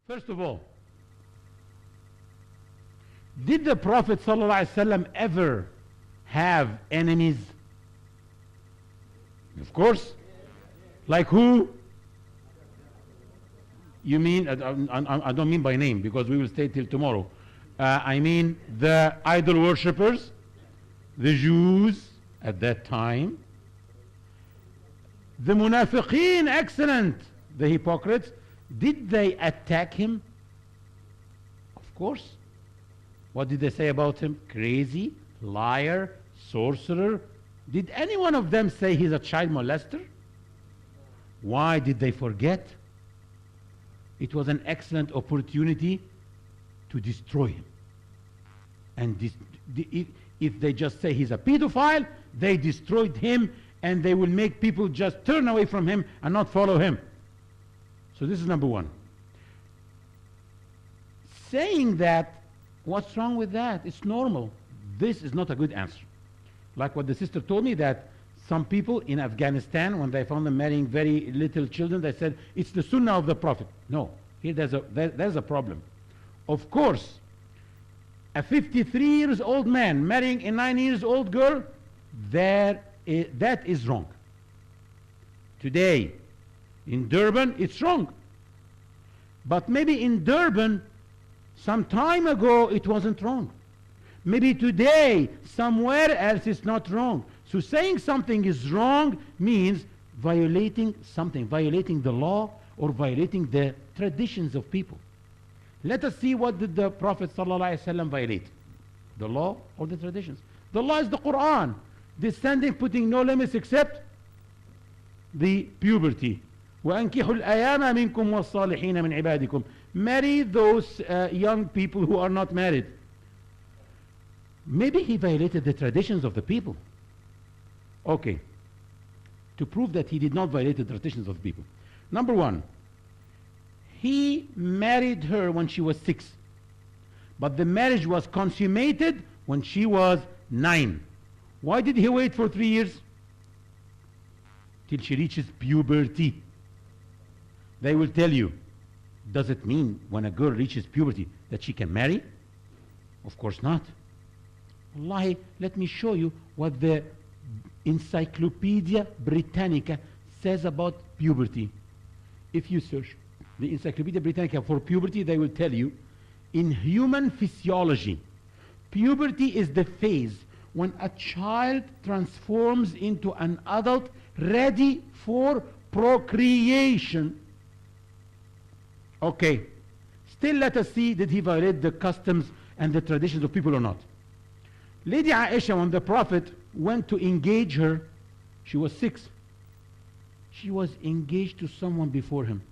First of all, did the Prophet ﷺ ever have enemies? Of course. Like who? You mean, I don't mean by name because we will stay till tomorrow. I mean the idol worshippers, the Jews at that time, the munafiqeen, excellent, the hypocrites. Did they attack him? Of course. What did they say about him? Crazy, liar, sorcerer. Did any one of them say he's a child molester? Why did they forget? It was an excellent opportunity to destroy him. And if they just say he's a pedophile, they destroyed him, and they will make people just turn away from him and not follow him. So this is number one. Saying that, what's wrong with that? It's normal. This is not a good answer. Like what the sister told me, that some people in Afghanistan, when they found them marrying very little children, they said, it's the sunnah of the Prophet. No, here there's a problem. Of course, a 53 years old man marrying a 9 years old girl, that is wrong. Today, in Durban, it's wrong. But maybe in Durban, some time ago, it wasn't wrong. Maybe today, somewhere else, it's not wrong. So saying something is wrong means violating something, violating the law or violating the traditions of people. Let us see, what did the Prophet ﷺ violate? The law or the traditions? The law is the Quran, descending, putting no limits except the puberty. وَأَنْكِحُوا الْأَيَامَ مِنْكُمْ وَالصَّالِحِينَ مِنْ عِبَادِكُمْ. Marry those young people who are not married. Maybe he violated the traditions of the people. Okay. To prove that he did not violate the traditions of the people. Number one, he married her when she was 6. But the marriage was consummated when she was 9. Why did he wait for 3 years? Till she reaches puberty. They will tell you, does it mean when a girl reaches puberty that she can marry? Of course not. Wallahi, let me show you what the Encyclopedia Britannica says about puberty. If you search the Encyclopedia Britannica for puberty, they will tell you, in human physiology, puberty is the phase when a child transforms into an adult ready for procreation. Okay, still let us see, did he violate the customs and the traditions of people or not? Lady Aisha, when the Prophet went to engage her, she was 6. She was engaged to someone before him,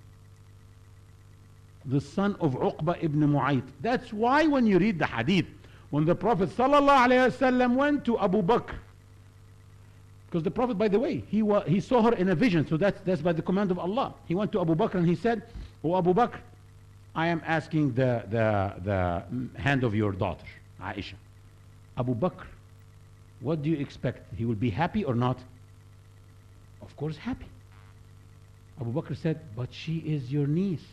the son of Uqba ibn Mu'ayt. That's why when you read the hadith, when the Prophet ﷺ went to Abu Bakr, because the Prophet, by the way, he saw her in a vision, so that's by the command of Allah. He went to Abu Bakr and he said, "Oh Abu Bakr, I am asking the hand of your daughter, Aisha." Abu Bakr, what do you expect? He will be happy or not? Of course happy. Abu Bakr said, "But she is your niece.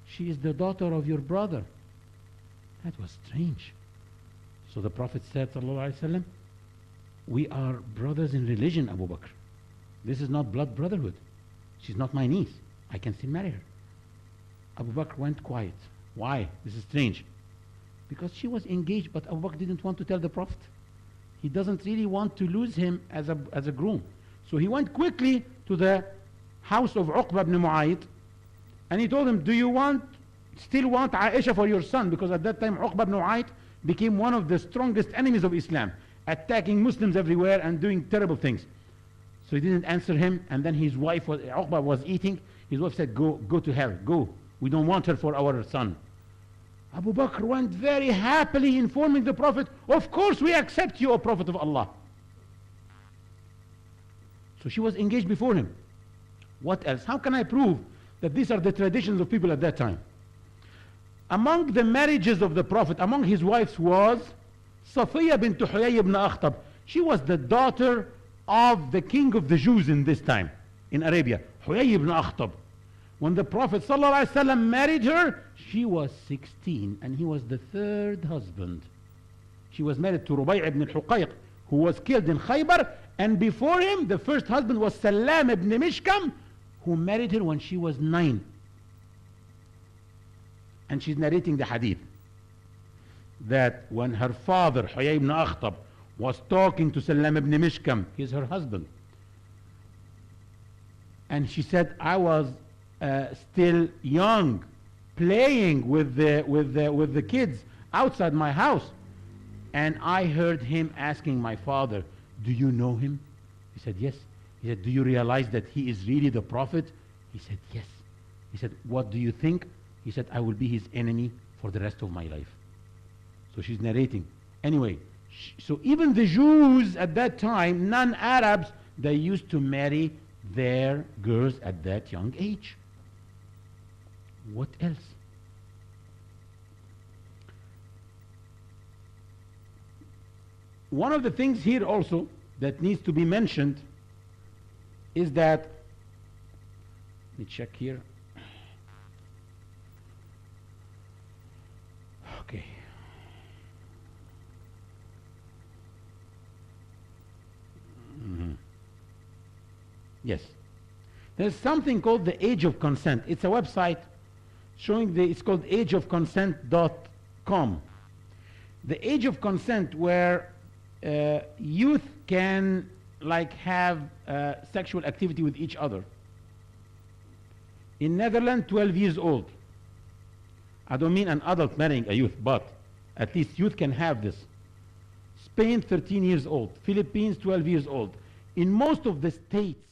She is the daughter of your brother." That was strange. So the Prophet said, sallallahu alaihi wasallam, "We are brothers in religion, Abu Bakr. This is not blood brotherhood. She's not my niece. I can still marry her." Abu Bakr went quiet. Why? This is strange. Because she was engaged, but Abu Bakr didn't want to tell the Prophet. He doesn't really want to lose him as a groom. So he went quickly to the house of Uqba ibn Mu'ayt, and he told him, "Do you still want Aisha for your son?" Because at that time Uqba ibn Mu'ayt became one of the strongest enemies of Islam, attacking Muslims everywhere and doing terrible things. So he didn't answer him, and then his wife, Uqba was eating. His wife said, go to hell, go. We don't want her for our son." Abu Bakr went very happily informing the Prophet, "Of course we accept you, O Prophet of Allah." So she was engaged before him. What else? How can I prove that these are the traditions of people at that time? Among the marriages of the Prophet, among his wives was Safiya bint Huyay ibn Akhtab. She was the daughter of the king of the Jews in this time, in Arabia, Huyay ibn Akhtab. When the Prophet ﷺ married her, she was 16, and he was the third husband. She was married to Rubai' ibn al-Huqayq, who was killed in Khaybar, and before him, the first husband was Salam ibn Mishkam, who married her when she was 9. And she's narrating the hadith that when her father, Huyay ibn Akhtab, was talking to Salam ibn Mishkam, he's her husband, and she said, I was still young, playing with the kids outside my house, and I heard him asking my father, do you know him? He said, yes. He said, do you realize that he is really the Prophet? He said, yes. He said, what do you think? He said, I will be his enemy for the rest of my life. So she's narrating. Anyway, so even the Jews at that time, non-Arabs, they used to marry their girls at that young age. What else? One of the things here also that needs to be mentioned is that, let me check here. Okay. Yes. There's something called the Age of Consent. It's a website showing it's called ageofconsent.com. The Age of Consent, where youth can have sexual activity with each other. In Netherlands, 12 years old. I don't mean an adult marrying a youth, but at least youth can have this. Spain, 13 years old. Philippines, 12 years old. In most of the states